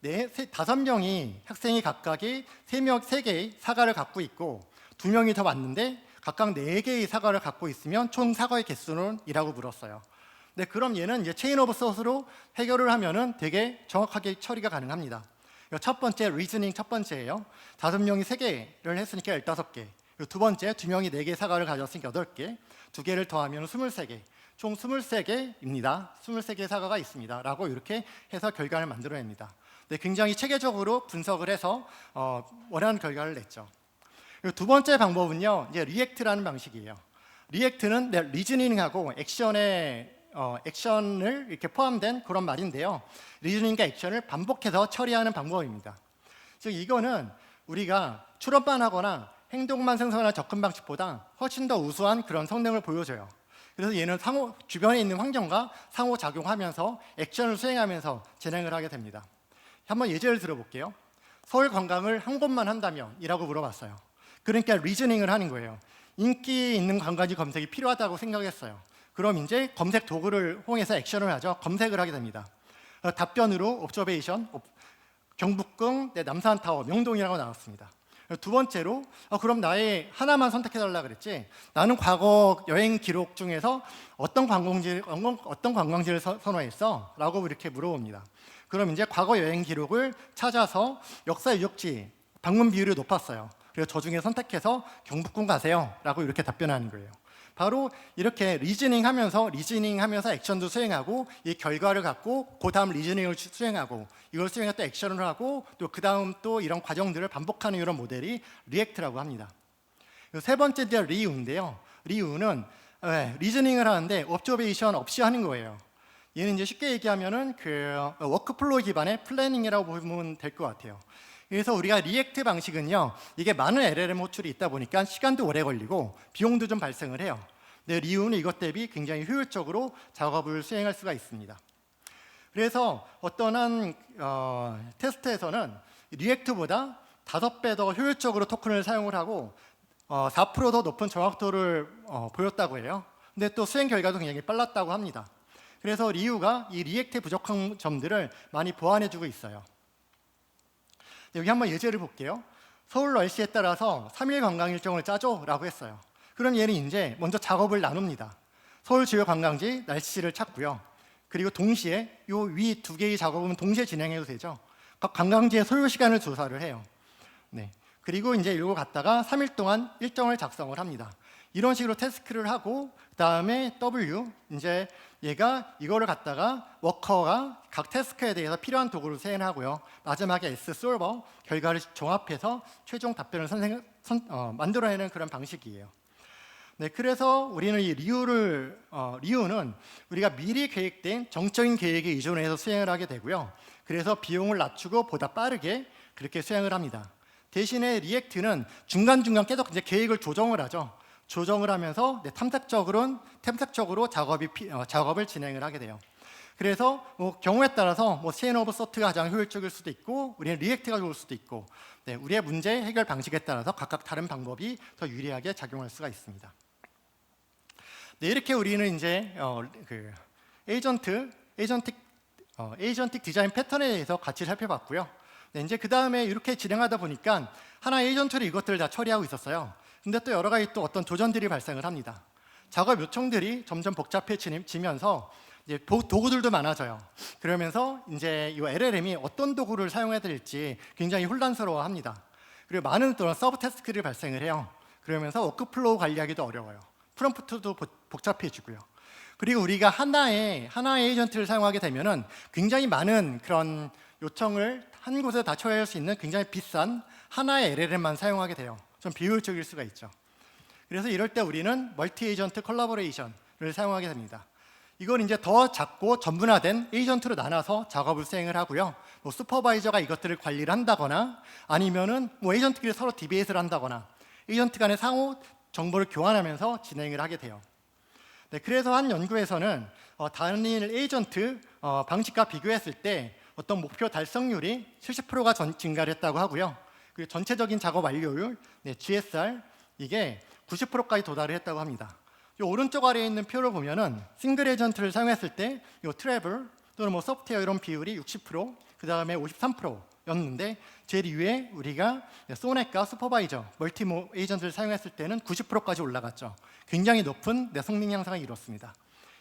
5명이 학생이 각각이 3개의 사과를 갖고 있고 2명이 더 왔는데 각각 4개의 사과를 갖고 있으면 총 사과의 개수는 이라고 물었어요. 그럼 얘는 이제 체인 오브 섯으로 해결을 하면은 되게 정확하게 처리가 가능합니다. 첫 번째 리즈닝 첫 번째예요. 5명이 3개를 했으니까 15개. 두 번째 2명이 4개 사과를 가졌으니까 8개. 2개를 더하면 23개. 총 23개입니다. 23개의 사과가 있습니다. 라고 이렇게 해서 결과를 만들어냅니다. 네, 굉장히 체계적으로 분석을 해서 원하는 결과를 냈죠. 그리고 두 번째 방법은요, 이제 리액트라는 방식이에요. 리액트는 리즈닝하고 액션을 이렇게 포함된 그런 말인데요. 리즈닝과 액션을 반복해서 처리하는 방법입니다. 즉 이거는 우리가 추론만 하거나 행동만 생성하는 접근 방식보다 훨씬 더 우수한 그런 성능을 보여줘요. 그래서 얘는 주변에 있는 환경과 상호작용하면서 액션을 수행하면서 진행을 하게 됩니다. 한번 예제를 들어볼게요. 서울 관광을 한 곳만 한다면? 이라고 물어봤어요. 그러니까 리즈닝을 하는 거예요. 인기 있는 관광지 검색이 필요하다고 생각했어요. 그럼 이제 검색 도구를 통해서 액션을 하죠. 검색을 하게 됩니다. 답변으로 옵저베이션, 경북궁, 남산타워, 명동이라고 나왔습니다. 두 번째로 그럼 나의 하나만 선택해달라 그랬지. 나는 과거 여행 기록 중에서 어떤 관광지를 선호했어? 라고 이렇게 물어봅니다. 그럼 이제 과거 여행 기록을 찾아서 역사 유적지 방문 비율이 높았어요. 그래서 저 중에 선택해서 경북궁 가세요 라고 이렇게 답변하는 거예요. 바로 이렇게 리즈닝하면서 액션도 수행하고 이 결과를 갖고 그 다음 리즈닝을 수행하고 이걸 수행해서 또 액션을 하고 또 그 다음 또 이런 과정들을 반복하는 이런 모델이 리액트라고 합니다. 세 번째 리우인데요. 리우는 리즈닝을 하는데 옵저베이션 없이 하는 거예요. 얘는 이제 쉽게 얘기하면은 그 워크플로우 기반의 플래닝이라고 보면 될 것 같아요. 그래서 우리가 리액트 방식은요, 이게 많은 LLM 호출이 있다 보니까 시간도 오래 걸리고 비용도 좀 발생을 해요. 근데 리우는 이것 대비 굉장히 효율적으로 작업을 수행할 수가 있습니다. 그래서 어떤 한 테스트에서는 리액트보다 5배 더 효율적으로 토큰을 사용을 하고 4% 더 높은 정확도를 보였다고 해요. 근데 또 수행 결과도 굉장히 빨랐다고 합니다. 그래서 리우가 이 리액트의 부족한 점들을 많이 보완해주고 있어요. 여기 한번 예제를 볼게요. 서울 날씨에 따라서 3일 관광 일정을 짜줘 라고 했어요. 그럼 얘는 이제 먼저 작업을 나눕니다. 서울 주요 관광지 날씨를 찾고요. 그리고 동시에 이 위 두 개의 작업은 동시에 진행해도 되죠. 각 관광지의 소요 시간을 조사를 해요. 네. 그리고 이제 이거 갖다가 3일 동안 일정을 작성을 합니다. 이런 식으로 태스크를 하고 그다음에 W 이제 얘가 이거를 갖다가 워커가 각 태스크에 대해서 필요한 도구를 수행하고요. 마지막에 S 솔버 결과를 종합해서 최종 답변을 만들어내는 그런 방식이에요. 네, 그래서 우리는 이 리우는 우리가 미리 계획된 정적인 계획에 의존해서 수행을 하게 되고요. 그래서 비용을 낮추고 보다 빠르게 그렇게 수행을 합니다. 대신에 리액트는 중간중간 계속 이제 계획을 조정을 하죠. 조정을 하면서 탐색적으로 작업을 진행을 하게 돼요. 그래서 경우에 따라서 체인 오브 서트가 가장 효율적일 수도 있고 우리는 리액트가 좋을 수도 있고 우리의 문제 해결 방식에 따라서 각각 다른 방법이 더 유리하게 작용할 수가 있습니다. 이렇게 우리는 이제 에이전틱 디자인 패턴에 대해서 같이 살펴봤고요. 이제 그 다음에 이렇게 진행하다 보니까 하나의 에이전트로 이것들을 다 처리하고 있었어요. 근데 또 여러 가지 또 어떤 도전들이 발생을 합니다. 작업 요청들이 점점 복잡해지면서 이제 도구들도 많아져요. 그러면서 이제 이 LLM이 어떤 도구를 사용해야 될지 굉장히 혼란스러워합니다. 그리고 많은 또 서브 태스크를 발생을 해요. 그러면서 워크플로우 관리하기도 어려워요. 프롬프트도 복잡해지고요. 그리고 우리가 하나의 에이전트를 사용하게 되면은 굉장히 많은 그런 요청을 한 곳에 다 처리할 수 있는 굉장히 비싼 하나의 LLM만 사용하게 돼요. 좀 비효율적일 수가 있죠. 그래서 이럴 때 우리는 멀티 에이전트 콜라보레이션을 사용하게 됩니다. 이걸 이제 더 작고 전문화된 에이전트로 나눠서 작업을 수행을 하고요. 슈퍼바이저가 이것들을 관리를 한다거나 아니면은 에이전트끼리 서로 디베이트를 한다거나 에이전트 간의 상호 정보를 교환하면서 진행을 하게 돼요. 네, 그래서 한 연구에서는 단일 에이전트 방식과 비교했을 때 어떤 목표 달성률이 70%가 증가를 했다고 하고요. 그리고 전체적인 작업 완료율, GSR 이게 90%까지 도달을 했다고 합니다. 이 오른쪽 아래에 있는 표를 보면은 싱글 에이전트를 사용했을 때 이 트래블 또는 소프트웨어 이런 비율이 60%, 그 다음에 53%였는데 제일 위에 우리가 소넷과 슈퍼바이저 멀티 에이전트를 사용했을 때는 90%까지 올라갔죠. 굉장히 높은 성능 향상을 이뤘습니다.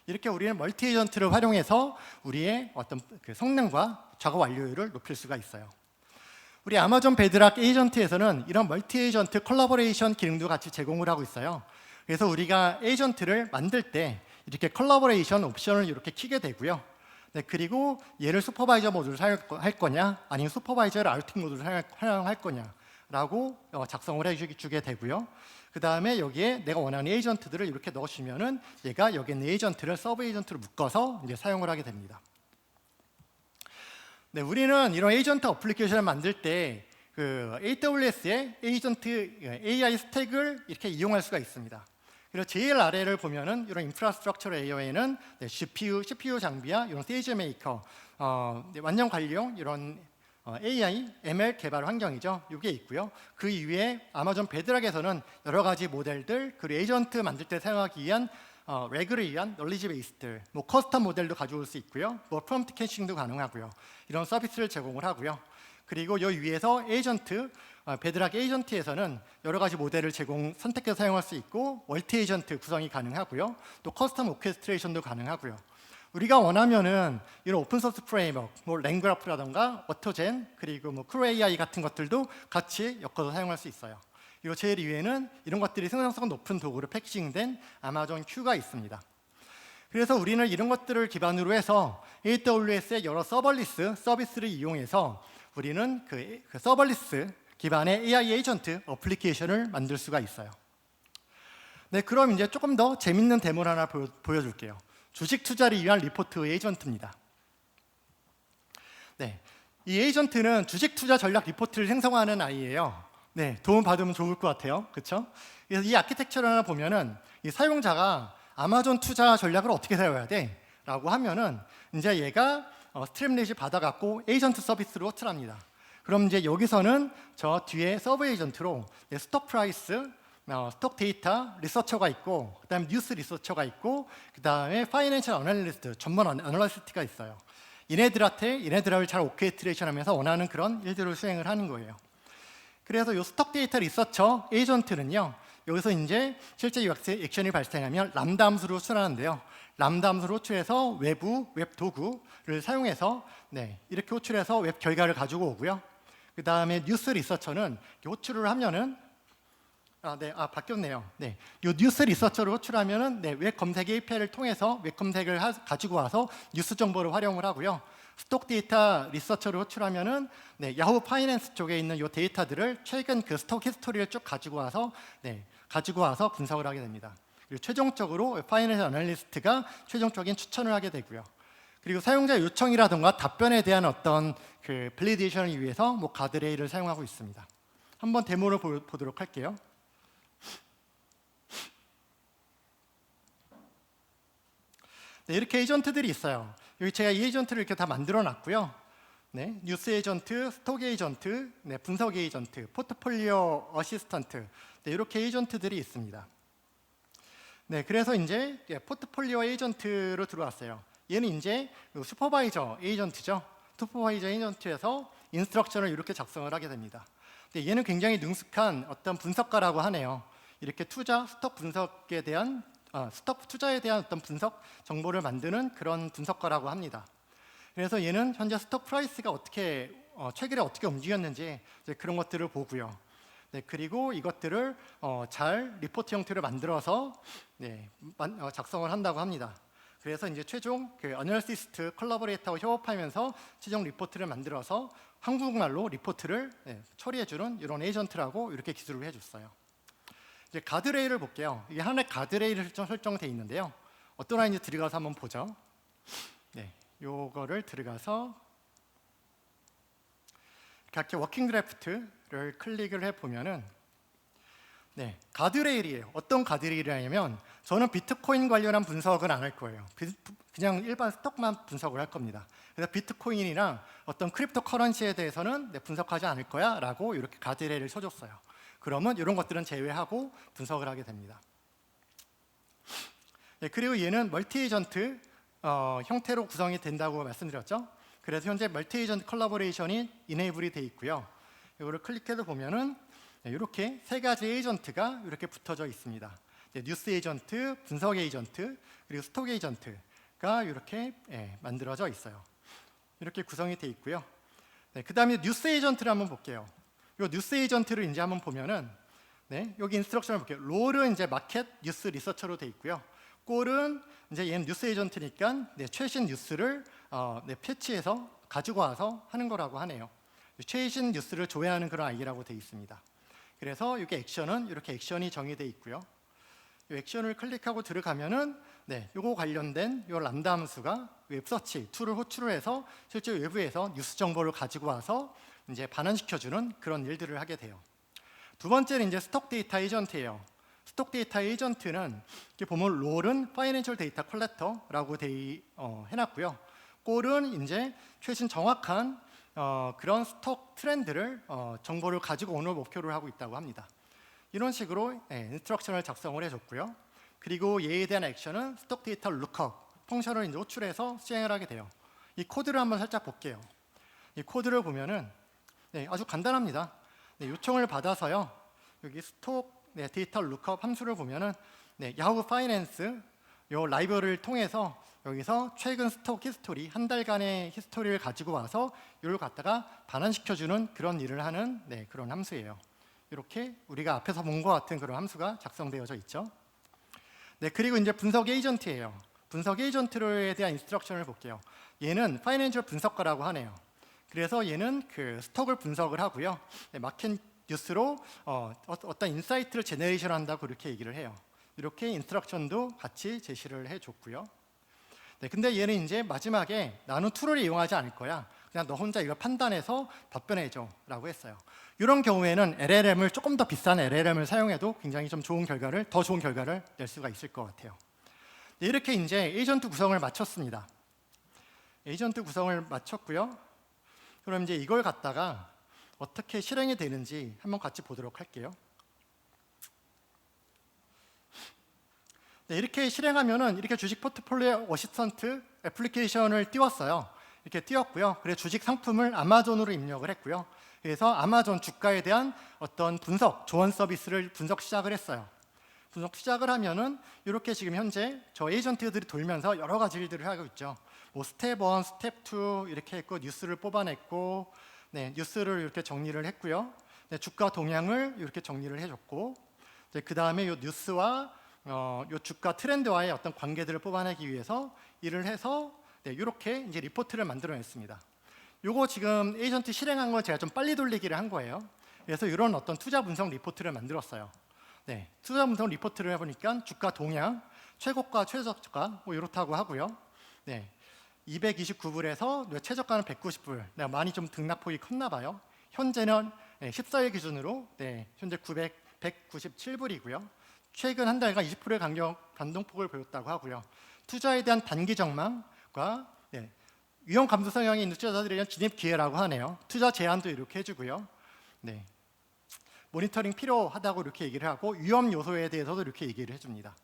이렇게 우리는 멀티 에이전트를 활용해서 우리의 어떤 그 성능과 작업 완료율을 높일 수가 있어요. 우리 아마존 베드락 에이전트에서는 이런 멀티 에이전트 콜라보레이션 기능도 같이 제공을 하고 있어요. 그래서 우리가 에이전트를 만들 때 이렇게 컬러버레이션 옵션을 이렇게 키게 되고요. 네, 그리고 얘를 슈퍼바이저 모드로 사용할 거냐, 아니면 슈퍼바이저를 아우팅 모드로 사용할 거냐라고 작성을 해주게 되고요. 그 다음에 여기에 내가 원하는 에이전트들을 이렇게 넣으시면은 얘가 여기 있는 에이전트를 서브 에이전트로 묶어서 이제 사용을 하게 됩니다. 네, 우리는 이런 에이전트 어플리케이션을 만들 때 그 AWS의 에이전트 AI 스택을 이렇게 이용할 수가 있습니다. 그리고 제일 아래를 보면은 이런 인프라스트럭처 레이어에는 CPU 장비와 이런 세이지 메이커, 완전 관리용 이런 AI, ML 개발 환경이죠. 이게 있고요. 그 이외에 아마존 베드락에서는 여러 가지 모델들, 그리고 에이전트 만들 때 사용하기 위한 레그를 위한 널리지 베이스들, 뭐 커스텀 모델도 가져올 수 있고요. 뭐 프롬프트 캐싱도 가능하고요. 이런 서비스를 제공을 하고요. 그리고 이 위에서 에이전트, 베드락 에이전트에서는 여러 가지 모델을 선택해서 사용할 수 있고 멀티 에이전트 구성이 가능하고요. 또 커스텀 오케스트레이션도 가능하고요. 우리가 원하면은 이런 오픈소스 프레임워크, 뭐 랭그라프라던가 워터젠, 그리고 뭐 크루AI 같은 것들도 같이 엮어서 사용할 수 있어요. 그리고 제일 위에는 이런 것들이 생산성 높은 도구로 패키징된 아마존 Q가 있습니다. 그래서 우리는 이런 것들을 기반으로 해서 AWS의 여러 서벌리스 서비스를 이용해서 우리는 그 서벌리스 기반의 AI 에이전트 어플리케이션을 만들 수가 있어요. 네, 그럼 이제 조금 더 재밌는 데모를 하나 보여줄게요. 주식 투자를 위한 리포트 에이전트입니다. 네, 이 에이전트는 주식 투자 전략 리포트를 생성하는 아이예요. 네, 도움 받으면 좋을 것 같아요, 그렇죠? 그래서 이 아키텍처를 하나 보면은 이 사용자가 아마존 투자 전략을 어떻게 사용해야 돼?라고 하면은 이제 얘가 스트림넷이 받아갖고 에이전트 서비스로 호출합니다. 그럼 이제 여기서는 저 뒤에 서브 에이전트로 스톡 프라이스, 스톡 데이터 리서처가 있고, 그다음에 뉴스 리서처가 있고, 그다음에 파이낸셜 어널리스트 전문 어널리스트가 있어요. 얘네들을 잘 오케스트레이션하면서 원하는 그런 일들을 수행을 하는 거예요. 그래서 이 스톡 데이터 리서처 에이전트는요, 여기서 이제 실제 액션이 발생하면 람다 함수로 호출하는데요. 람다 함수로 호출해서 외부 웹 도구를 사용해서 이렇게 호출해서 웹 결과를 가지고 오고요. 그 다음에 뉴스 리서처는 호출을 하면은 바뀌었네요. 이 뉴스 리서처를 호출하면은 웹 검색 API를 통해서 웹 검색을 가지고 와서 뉴스 정보를 활용을 하고요. 스톡 데이터 리서처를 호출하면은 야후 파이낸스 쪽에 있는 이 데이터들을 최근 그 스톡 히스토리를 쭉 가지고 와서 분석을 하게 됩니다. 그리고 최종적으로 파이낸셜 어널리스트가 최종적인 추천을 하게 되고요. 그리고 사용자 요청이라든가 답변에 대한 어떤 그 발리데이션을 위해서 뭐 가드레일을 사용하고 있습니다. 한번 데모를 보도록 할게요. 네, 이렇게 에이전트들이 있어요. 여기 제가 이 에이전트를 이렇게 다 만들어 놨고요. 뉴스 에이전트, 스톡 에이전트, 분석 에이전트, 포트폴리오 어시스턴트, 이렇게 에이전트들이 있습니다. 그래서 이제 포트폴리오 에이전트로 들어왔어요. 얘는 이제 슈퍼바이저 에이전트죠. 슈퍼바이저 에이전트에서 인스트럭션을 이렇게 작성을 하게 됩니다. 얘는 굉장히 능숙한 어떤 분석가라고 하네요. 이렇게 스톡 분석에 대한 스톡 투자에 대한 어떤 분석 정보를 만드는 그런 분석가라고 합니다. 그래서 얘는 현재 스톡 프라이스가 최근에 어떻게 움직였는지 그런 것들을 보고요. 그리고 이것들을 잘 리포트 형태로 만들어서 작성을 한다고 합니다. 그래서 이제 최종 그 어널리스트 컬러버레이터와 협업하면서 최종 리포트를 만들어서 한국말로 리포트를 처리해주는 이런 에이전트라고 이렇게 기술을 해줬어요. 이제 가드레일을 볼게요. 이게 하나의 가드레일이 설정되어 있는데요. 어떤 아이인지 들어가서 한번 보죠. 요거를 들어가서 이렇게 워킹 드래프트를 클릭을 해보면은 가드레일이에요. 어떤 가드레일이냐면 저는 비트코인 관련한 분석은 안 할 거예요. 그냥 일반 스톡만 분석을 할 겁니다. 그래서 비트코인이나 어떤 크립토 커런시에 대해서는 분석하지 않을 거야 라고 이렇게 가드레일을 쳐줬어요. 그러면 이런 것들은 제외하고 분석을 하게 됩니다. 그리고 얘는 멀티 에이전트 형태로 구성이 된다고 말씀드렸죠. 그래서 현재 멀티 에이전트 컬러버레이션이 이네이블이 되어 있고요. 이거를 클릭해서 보면은 이렇게 세 가지 에이전트가 이렇게 붙어져 있습니다. 뉴스 에이전트, 분석 에이전트, 그리고 스톡 에이전트가 이렇게 만들어져 있어요. 이렇게 구성이 되어 있고요. 그 다음에 뉴스 에이전트를 한번 볼게요. 이 뉴스 에이전트를 이제 한번 보면은 여기 인스트럭션을 볼게요. 롤은 이제 마켓 뉴스 리서처로 되어 있고요. 꼴은 이제 얘는 뉴스 에이전트니까 최신 뉴스를 패치해서 가지고 와서 하는 거라고 하네요. 최신 뉴스를 조회하는 그런 아이라고 되어 있습니다. 그래서 이게 액션은 이렇게 액션이 정의되어 있고요. 이 액션을 클릭하고 들어가면은 요거 관련된 요 람다 함수가 웹서치 툴을 호출을 해서 실제 외부에서 뉴스 정보를 가지고 와서 이제 반환시켜주는 그런 일들을 하게 돼요. 두 번째는 이제 스톡 데이터 에이전트예요. 스톡 데이터 에이전트는 이렇게 보면 롤은 파이낸셜 데이터 컬렉터라고 해놨고요. 꼴은 이제 최신 정확한 그런 스톡 트렌드를 정보를 가지고 오는 목표를 하고 있다고 합니다. 이런 식으로 인스트럭션을 작성을 해줬고요. 그리고 얘에 대한 액션은 스톡 데이터 룩업 펑션을 이제 호출해서 시행을 하게 돼요. 이 코드를 한번 살짝 볼게요. 이 코드를 보면은 아주 간단합니다. 요청을 받아서요. 여기 스톡 데이터 룩업 함수를 보면은 야후 파이낸스 요 라이브러리를 통해서 여기서 최근 스톡 히스토리 한 달간의 히스토리를 가지고 와서 이걸 갖다가 반환시켜주는 그런 일을 하는 그런 함수예요. 이렇게 우리가 앞에서 본 것 같은 그런 함수가 작성되어져 있죠. 그리고 이제 분석 에이전트예요. 분석 에이전트에 대한 인스트럭션을 볼게요. 얘는 파이낸셜 분석가라고 하네요. 그래서 얘는 그 스톡을 분석을 하고요. 마켓 뉴스로 어떤 인사이트를 제너레이션 한다고 이렇게 얘기를 해요. 이렇게 인스트럭션도 같이 제시를 해줬고요. 근데 얘는 이제 마지막에 나는 툴을 이용하지 않을 거야. 그냥 너 혼자 이걸 판단해서 답변해줘 라고 했어요. 이런 경우에는 LLM을 조금 더 비싼 LLM을 사용해도 굉장히 좀 더 좋은 결과를 낼 수가 있을 것 같아요. 이렇게 이제 에이전트 구성을 마쳤습니다. 에이전트 구성을 마쳤고요. 그럼 이제 이걸 갖다가 어떻게 실행이 되는지 한번 같이 보도록 할게요. 이렇게 실행하면은 이렇게 주식 포트폴리오 어시스턴트 애플리케이션을 띄웠어요. 이렇게 띄웠고요. 그래서 주식 상품을 아마존으로 입력을 했고요. 그래서 아마존 주가에 대한 어떤 조언 서비스를 분석 시작을 했어요. 분석 시작을 하면은 이렇게 지금 현재 저 에이전트들이 돌면서 여러 가지 일들을 하고 있죠. 뭐 스텝 1, 스텝 2 이렇게 했고 뉴스를 뽑아냈고 뉴스를 이렇게 정리를 했고요. 주가 동향을 이렇게 정리를 해줬고 그 다음에 이 뉴스와 이 주가 트렌드와의 어떤 관계들을 뽑아내기 위해서 일을 해서 이렇게 이제 리포트를 만들어냈습니다. 요거 지금 에이전트 실행한 걸 제가 좀 빨리 돌리기를 한 거예요. 그래서 이런 어떤 투자 분석 리포트를 만들었어요. 투자 분석 리포트를 해보니까 주가 동향, 최고가, 최저가 뭐 이렇다고 하고요. 229불에서 최저가는 190불. 내가 많이 좀 등락폭이 컸나 봐요. 현재는 14일 기준으로 현재 197불이고요. 최근 한 달간 20%의 변동폭을 보였다고 하고요. 투자에 대한 단기 전망과 위험 감소 성향이 있는 투자자들에 대한 진입 기회라고 하네요. 투자 제한도 이렇게 해주고요. 모니터링 필요하다고 이렇게 얘기를 하고 위험 요소에 대해서도 이렇게 얘기를 해줍니다.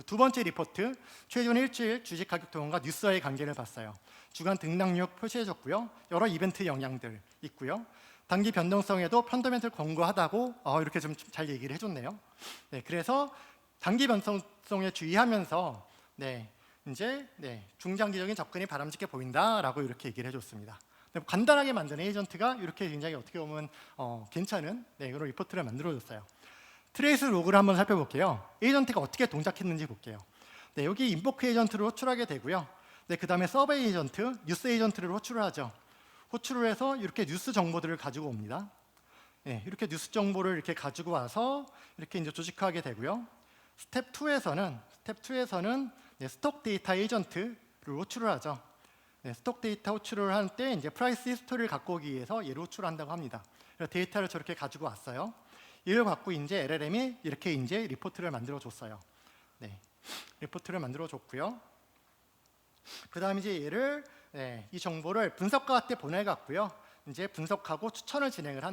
두 번째 리포트, 최근 일주일 주식 가격 동향과 뉴스와의 관계를 봤어요. 주간 등락률 표시해줬고요. 여러 이벤트 영향들 있고요. 단기 변동성에도 펀더멘털 권고하다고 이렇게 좀 잘 얘기를 해줬네요. 그래서 단기 변동성에 주의하면서 이제 중장기적인 접근이 바람직해 보인다라고 이렇게 얘기를 해줬습니다. 간단하게 만든 에이전트가 이렇게 굉장히 어떻게 보면 괜찮은 그런 리포트를 만들어줬어요. 트레이스 로그를 한번 살펴볼게요. 에이전트가 어떻게 동작했는지 볼게요. 여기 인보크 에이전트를 호출하게 되고요. 그 다음에 서베이 에이전트, 뉴스 에이전트를 호출을 하죠. 호출을 해서 이렇게 뉴스 정보들을 가지고 옵니다. 이렇게 뉴스 정보를 이렇게 가지고 와서 이렇게 이제 조직하게 되고요. 스텝 2에서는 스톡 데이터 에이전트를 호출을 하죠. 스톡 데이터 호출을 할 때 이제 프라이스 히스토리를 갖고 오기 위해서 얘를 호출한다고 합니다. 그래서 데이터를 저렇게 가지고 왔어요. 이걸 갖고 이제 LLM이 이렇게 이제 리포트를 만들어 줬어요. 리포트를 만들어 줬고요. 그다음에 이제 얘를 이 정보를 분석가한테 보내갔고요. 이제 분석하고 추천을 진행을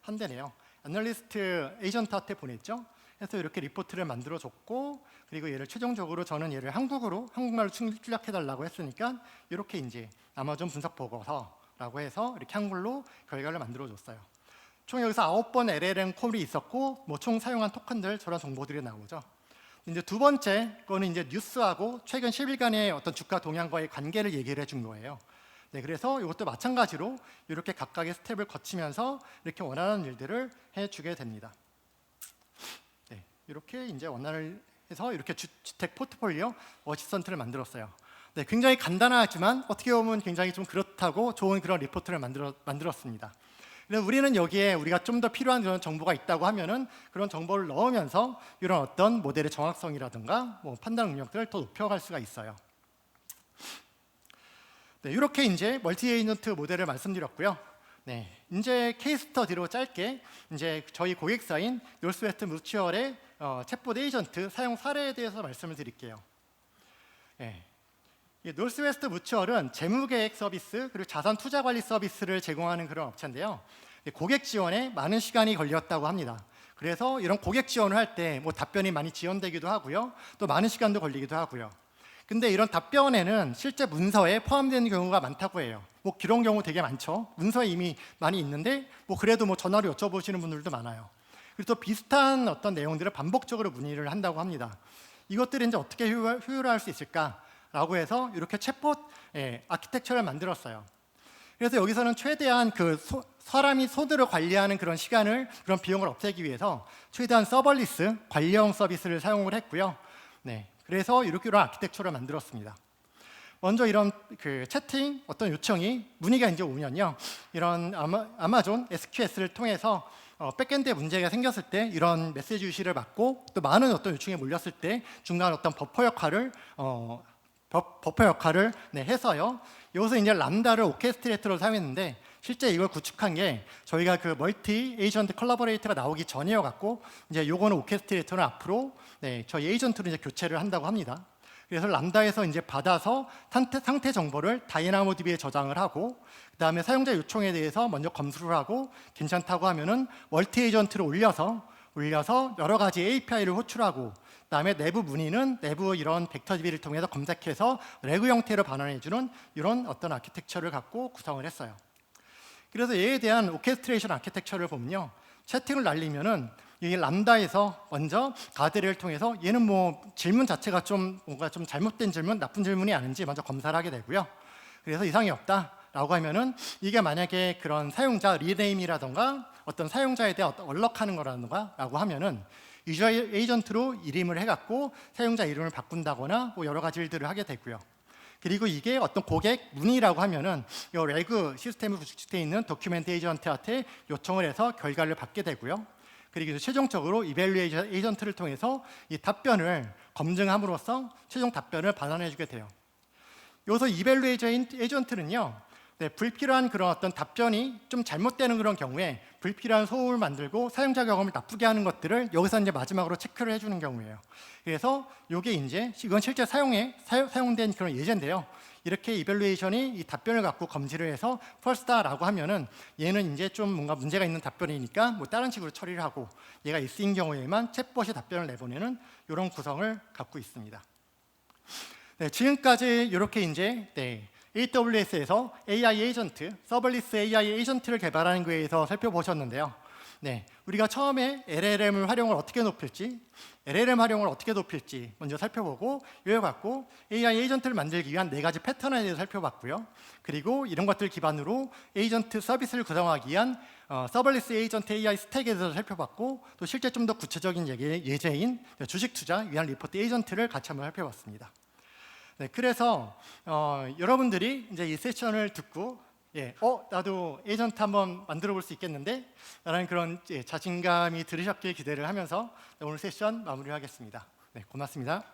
한대네요. 애널리스트 에이전트한테 보냈죠. 그래서 이렇게 리포트를 만들어 줬고, 그리고 얘를 최종적으로 저는 얘를 한국말로 출력해 달라고 했으니까 이렇게 이제 아마존 분석 보고서라고 해서 이렇게 한글로 결과를 만들어 줬어요. 총 여기서 9번 LLM 콜이 있었고, 뭐 총 사용한 토큰들 저런 정보들이 나오죠. 이제 두 번째 거는 이제 뉴스하고 최근 10일간의 어떤 주가 동향과의 관계를 얘기를 해준 거예요. 그래서 이것도 마찬가지로 이렇게 각각의 스텝을 거치면서 이렇게 원하는 일들을 해주게 됩니다. 이렇게 이제 원활을 해서 이렇게 주택 포트폴리오 어시스턴트를 만들었어요. 네, 굉장히 간단하지만 어떻게 보면 굉장히 좀 그렇다고 좋은 그런 리포트를 만들었습니다. 그래서 우리는 여기에 우리가 좀 더 필요한 그런 정보가 있다고 하면은 그런 정보를 넣으면서 이런 어떤 모델의 정확성이라든가 뭐 판단 능력들을 더 높여갈 수가 있어요. 네, 이렇게 이제 멀티 에이전트 모델을 말씀드렸고요. 네, 이제 케이스 스터디로 짧게 이제 저희 고객사인 노스웨스트 뮤추얼의 챗봇 에이전트 사용 사례에 대해서 말씀을 드릴게요. 네. 노스웨스트 뮤추얼은 재무계획 서비스 그리고 자산 투자 관리 서비스를 제공하는 그런 업체인데요. 고객 지원에 많은 시간이 걸렸다고 합니다. 그래서 이런 고객 지원을 할 때 뭐 답변이 많이 지연되기도 하고요. 또 많은 시간도 걸리기도 하고요. 근데 이런 답변에는 실제 문서에 포함되는 경우가 많다고 해요. 뭐 그런 경우 되게 많죠. 문서에 이미 많이 있는데 뭐 그래도 뭐 전화로 여쭤보시는 분들도 많아요. 그리고 또 비슷한 어떤 내용들을 반복적으로 문의를 한다고 합니다. 이것들이 이제 어떻게 효율화할 수 있을까? 라고 해서 이렇게 챗봇 아키텍처를 만들었어요. 그래서 여기서는 최대한 그 사람이 손으로 관리하는 그런 시간을 그런 비용을 없애기 위해서 최대한 서벌리스 관리형 서비스를 사용을 했고요. 네, 그래서 이런 아키텍처를 만들었습니다. 먼저 이런 그 채팅 어떤 요청이 문의가 이제 오면요, 이런 아마존 SQS를 통해서 백엔드에 문제가 생겼을 때 이런 메시지 유시를 받고 또 많은 어떤 요청이 몰렸을 때 중간 어떤 버퍼 역할을 해서요. 여기서 이제 람다를 오케스트레이터로 사용했는데 실제 이걸 구축한 게 저희가 그 멀티 에이전트 컬러버레이터가 나오기 전이어 갖고 이제 요거는 오케스트레이터는 앞으로 저희 에이전트로 이제 교체를 한다고 합니다. 그래서 람다에서 이제 받아서 상태 정보를 다이나모DB에 저장을 하고 그다음에 사용자 요청에 대해서 먼저 검수를 하고 괜찮다고 하면은 멀티 에이전트를 올려서 여러 가지 API를 호출하고 그다음에 내부 문의는 내부 이런 벡터 DB를 통해서 검색해서 레그 형태로 반환해주는 이런 어떤 아키텍처를 갖고 구성을 했어요. 그래서 얘에 대한 오케스트레이션 아키텍처를 보면요, 채팅을 날리면은 이 람다에서 먼저 가드레일을 통해서 얘는 뭐 질문 자체가 좀 뭔가 좀 잘못된 질문, 나쁜 질문이 아닌지 먼저 검사를 하게 되고요. 그래서 이상이 없다라고 하면은 이게 만약에 그런 사용자 리네임이라던가 어떤 사용자에 대해 언럭하는 거라던가라고 하면은 유저 에이전트로 이름을 해갖고 사용자 이름을 바꾼다거나 뭐 여러 가지 일들을 하게 되고요. 그리고 이게 어떤 고객 문의라고 하면은 이 레그 시스템에 구축되어 있는 도큐멘트 에이전트한테 요청을 해서 결과를 받게 되고요. 그리고 최종적으로 이벨루에이션 에이전트를 통해서 이 답변을 검증함으로써 최종 답변을 반환해주게 돼요. 여기서 이벨루에이션 에이전트는요, 불필요한 그런 어떤 답변이 좀 잘못되는 그런 경우에 불필요한 소음을 만들고 사용자 경험을 나쁘게 하는 것들을 여기서 이제 마지막으로 체크를 해주는 경우예요. 그래서 이게 이제 이건 실제 사용된 그런 예제인데요. 이렇게 이벨루에이션이 이 답변을 갖고 검지를 해서 펄스다라고 하면은 얘는 이제 좀 뭔가 문제가 있는 답변이니까 뭐 다른 식으로 처리를 하고 얘가 S인 경우에만 챗봇이 답변을 내보내는 이런 구성을 갖고 있습니다. 네, 지금까지 이렇게 이제 AWS에서 AI 에이전트, 서벌리스 AI 에이전트를 개발하는 거에 대해서 살펴보셨는데요. 우리가 처음에 LLM 활용을 어떻게 높일지 먼저 살펴보고 이걸 갖고 AI 에이전트를 만들기 위한 4가지 패턴에 대해서 살펴봤고요. 그리고 이런 것들 기반으로 에이전트 서비스를 구성하기 위한 서벌리스 에이전트 AI 스택에 대해서 살펴봤고 또 실제 좀 더 구체적인 예제인 주식 투자 위한 리포트 에이전트를 같이 한번 살펴봤습니다. 그래서 여러분들이 이제 이 세션을 듣고 나도 에이전트 한번 만들어 볼 수 있겠는데? 라는 그런 자신감이 들으셨길 기대를 하면서 오늘 세션 마무리하겠습니다. 고맙습니다.